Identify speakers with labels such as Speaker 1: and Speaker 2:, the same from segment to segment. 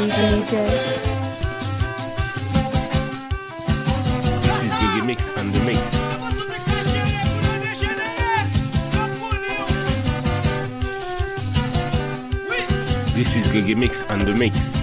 Speaker 1: DJ.
Speaker 2: This is Gigi Mix and the Mix. This is Gigi Mix and the Mix.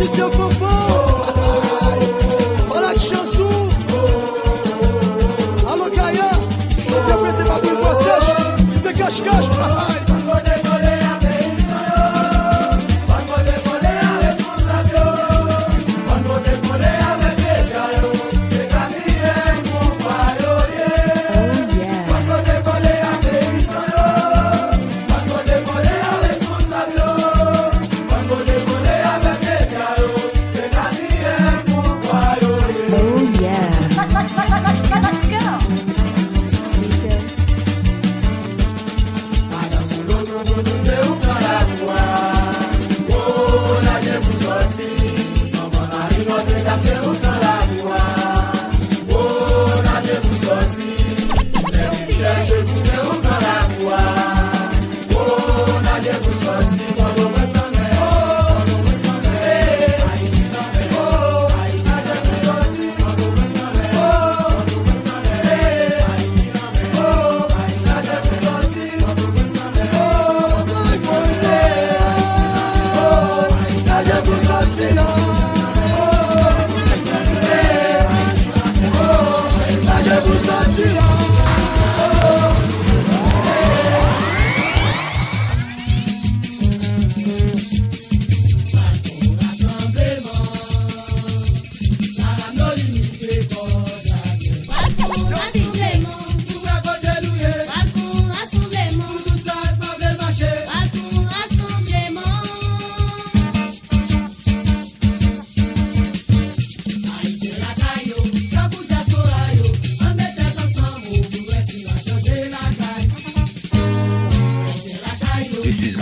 Speaker 1: Studio Popo. Voilà que chanson. Alô, Gaia. Você preta pra abrir você. Se te cache-cache.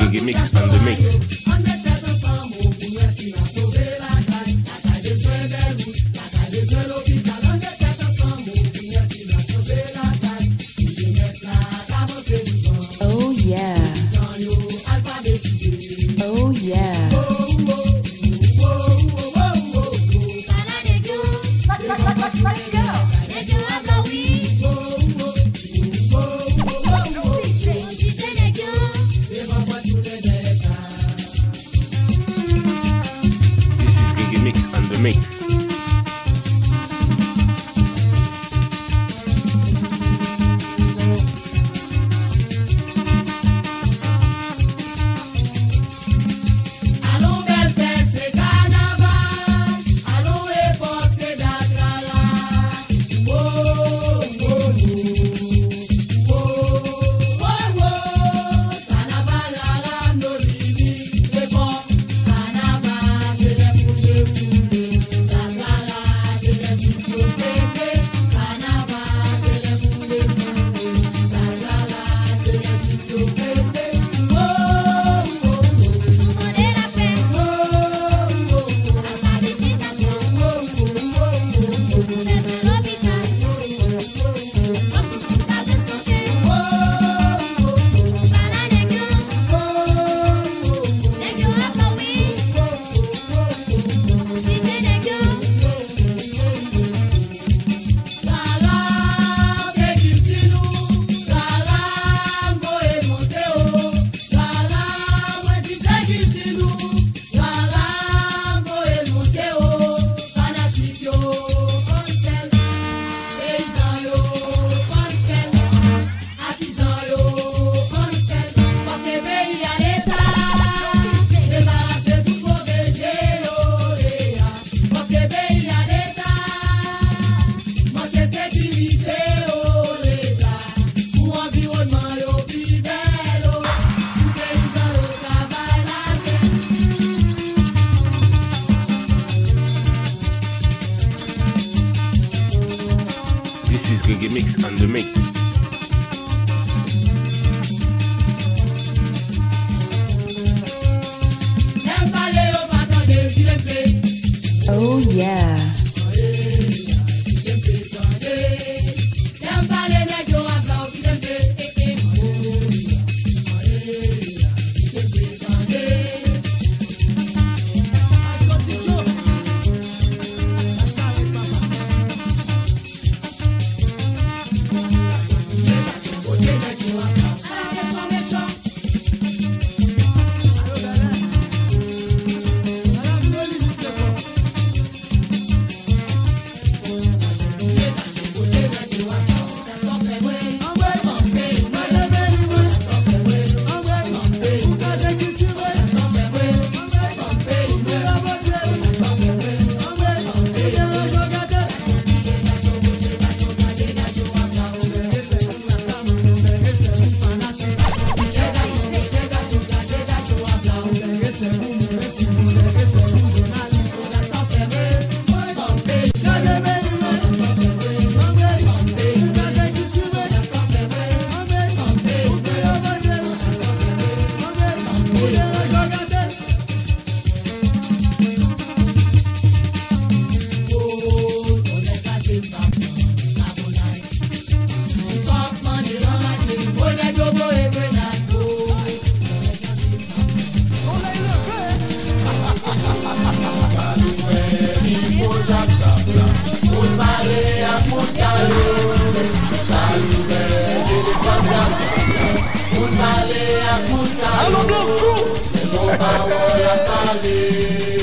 Speaker 2: Reggae Mix and the Mix.
Speaker 3: Oh yeah.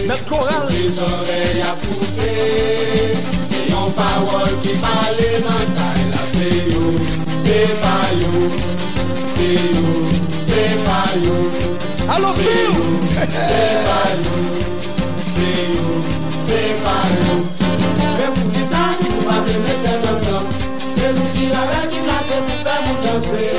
Speaker 1: Notre chorale.
Speaker 4: Les oreilles à couper. Et yon parole qui parle dans taille là. C'est you, c'est pas you. C'est you, c'est pas you.
Speaker 1: Allô, Phil!
Speaker 4: C'est pas you. C'est you, c'est pas you. Mais pour qui ça, vous m'avez mettre ensemble. C'est nous qui l'avons qui classe pour faire nous danser.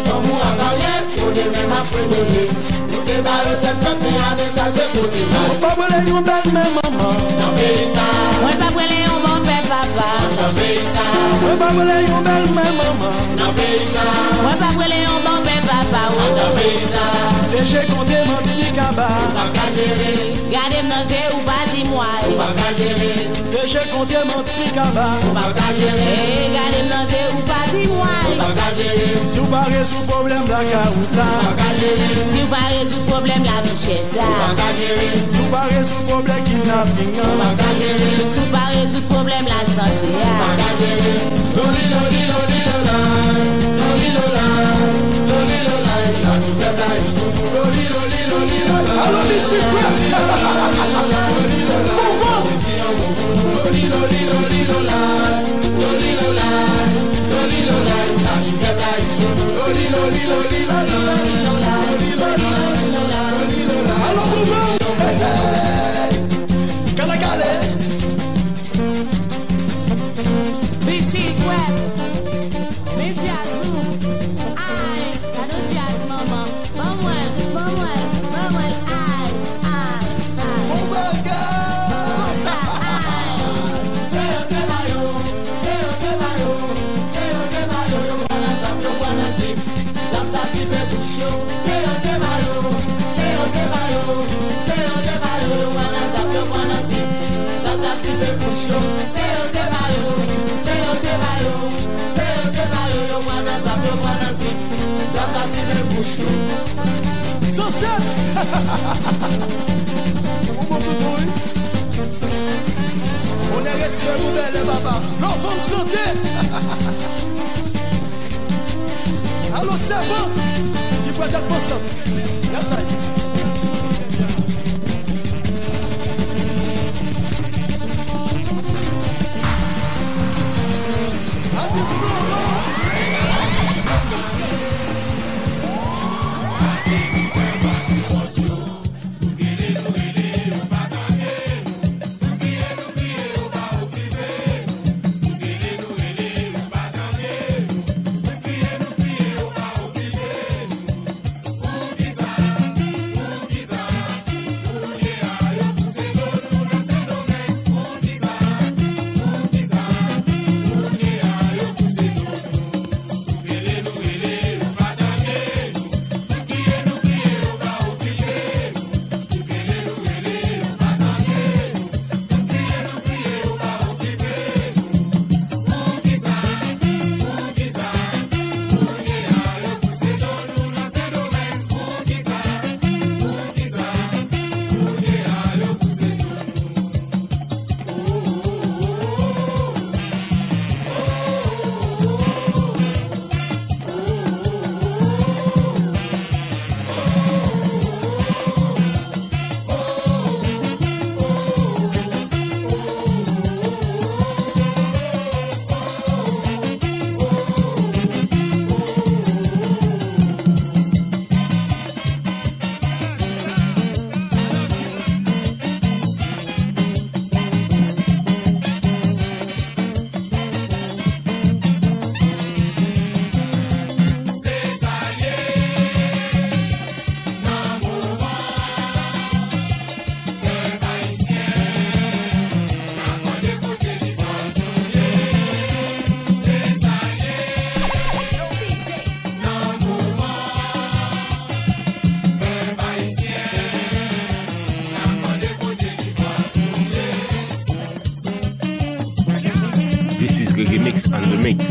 Speaker 4: Comme on a parlé, on est même après donner. Nous débarrons cette peuple avec ça, c'est possible.
Speaker 1: On va brûler une belle maman.
Speaker 4: Dans le pays ça.
Speaker 3: On va brûler un bon père papa.
Speaker 4: Dans le pays ça.
Speaker 1: On va brûler une belle maman.
Speaker 4: Dans le pays ça.
Speaker 3: On va brûler un bon père papa.
Speaker 4: Dans le pays ça.
Speaker 1: Déjà compté mon petit cabas.
Speaker 4: Pas qu'à gérer.
Speaker 3: Gardez mon jeu ou pas dis-moi.
Speaker 4: Pas qu'à gérer.
Speaker 1: Déjà compté mon petit cabas.
Speaker 4: Pas qu'à gérer.
Speaker 3: Gardez mon jeu ou pas dis-moi.
Speaker 4: Pas qu'à gérer.
Speaker 1: Si vous parlez sous problème de la carouta.
Speaker 4: Pas qu'à gérer.
Speaker 3: Si vous parlez du problème la richesse
Speaker 4: Pas
Speaker 3: là.
Speaker 4: qu'à gérer.
Speaker 1: Si vous parlez sous problème kidnapping.
Speaker 4: Pas qu'à gérer.
Speaker 3: Si vous parlez du problème la santé
Speaker 4: Pas
Speaker 3: là.
Speaker 4: qu'à gérer. Loli, loli, loli, lola. Loli, lola. Loli, lola. La tout c'est là, ils sont. Loli, loli, loli, lola.
Speaker 1: Allô, Missy Crap!
Speaker 4: Loli, loli, loli, lola. Loli, lola. Loli, lola. La tout c'est là, ils sont. Loli, loli, loli, lola. Loli, lola. Loli, lola. Loli, lola.
Speaker 1: Allô, Boubou! Canacale!
Speaker 3: Petit quoi? Petit azul. Aïe, cadeau de jazz maman. Bon moi, aïe, aïe.
Speaker 1: Bon bagage! Sunset! On est resté nouvelle, papa. Non, bonne santé! Allô, c'est bon? Tu peux être pensant. Yes, I. Aziz Bruno!
Speaker 2: Reggae Mix and the Mix.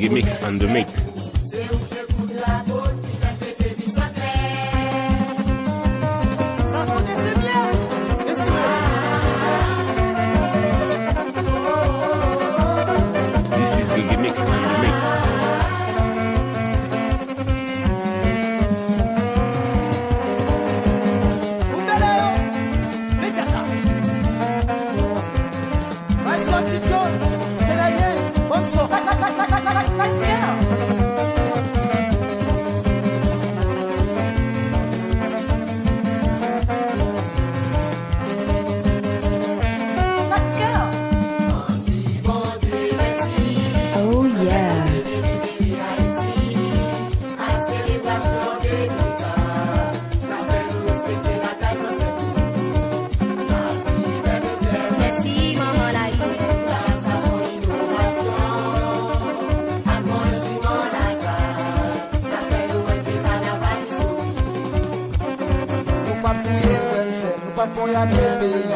Speaker 2: Reggae Mix and the Mix.
Speaker 1: Ça sonne, c'est bien. Et c'est bien.
Speaker 2: This is Reggae Mix and the Mix.
Speaker 3: Oh yeah. Merci maman la vie.
Speaker 5: Nous pas prier français, nous pas pour y aller pays.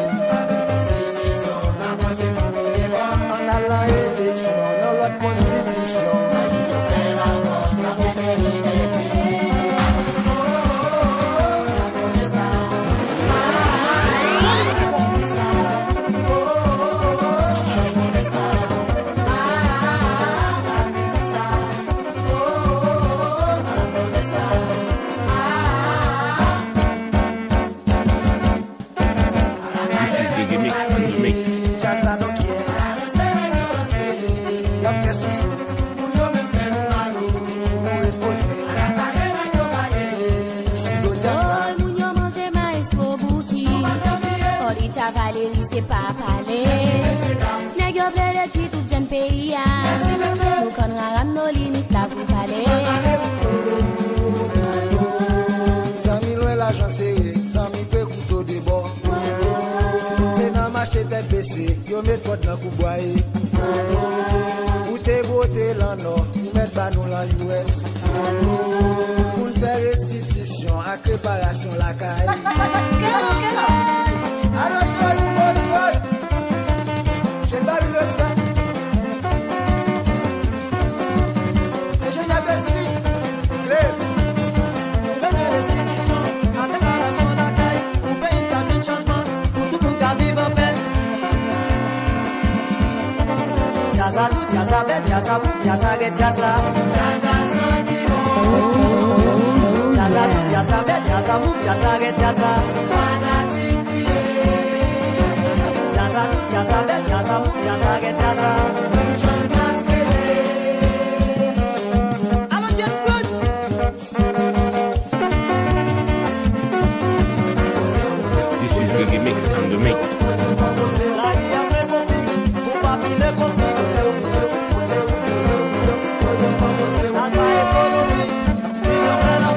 Speaker 5: En allant élection, dans notre constitution.
Speaker 2: This is Reggae Mix and the Mix.
Speaker 5: Jazz la no quiere. Y'a fait sous nous reposer. Sous le jazz la.
Speaker 3: Oh, moun yo manje maestro bouki. Ori chavalerie c'est pas parler. Nèg yo ple de tuer tout jeune pays. Nou kon ram nos limites la pou parler.
Speaker 5: Zami loin l'argent serré, zami pe couteau de bord. C'est dans marché tête baissée, yo met code dans couboyer. Ou te voter l'an nord, ou mettre pas nous l'an ouest. Pour faire restitution, à préparation la caille. Alors je vais vous montrer. Je vais vous montrer. Et je n'investis. Claire.
Speaker 1: Jazza tout, jazza belle, jazza bouffe, jazza get jazza. Jazza tout, jazza belle, jazza bouffe, jazza get jazza. Jazza tout, jazza belle, jazza bouffe, jazza get jazza. Allons, Dieu, good.
Speaker 2: This is Reggae Mix and the Mix.
Speaker 1: La vie après mon fils, pour pas filer mon fils. La joie économique, il y aurait la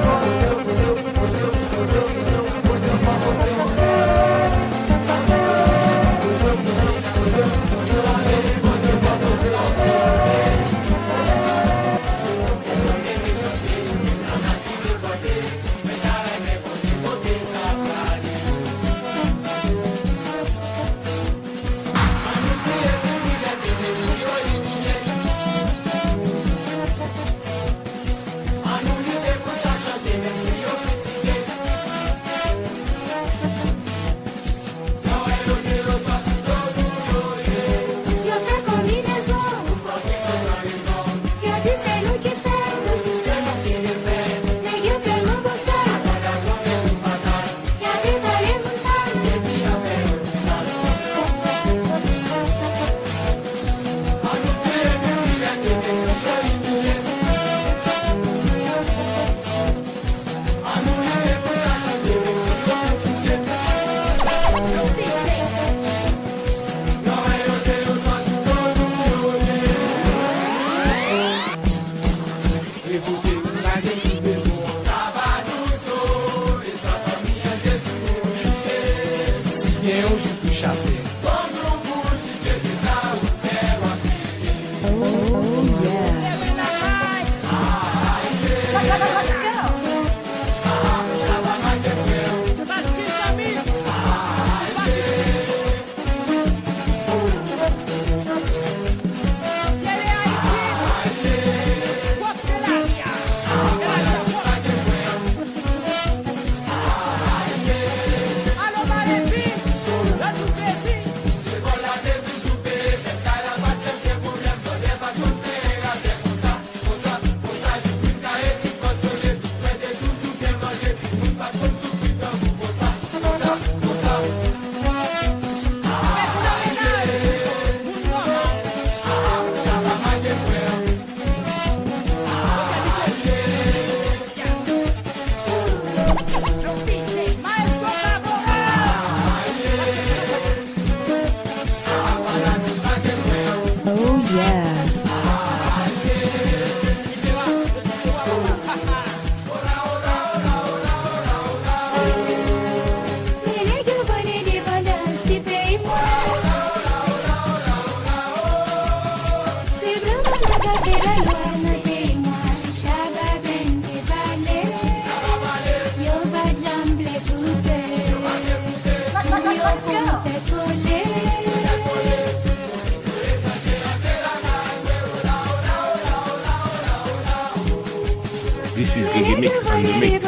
Speaker 2: Mix and the Mix.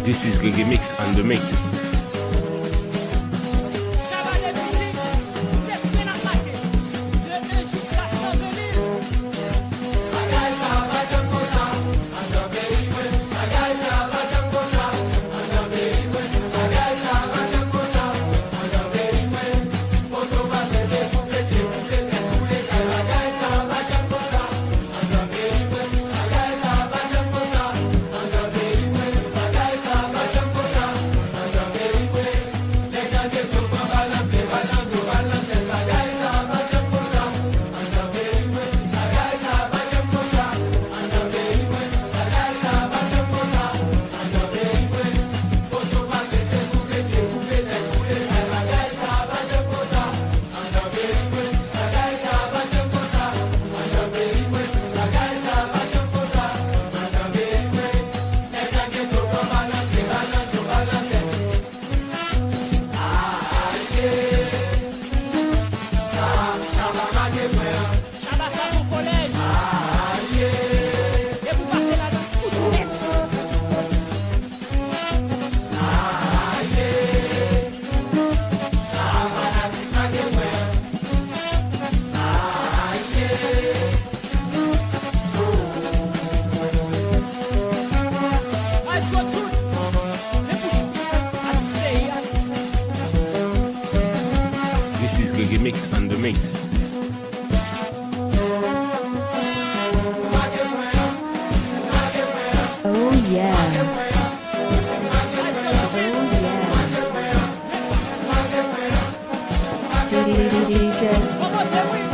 Speaker 2: This is Reggae Mix and the Mix. Reggae Mix and the Mix.
Speaker 3: Oh yeah. Oh yeah. DJ.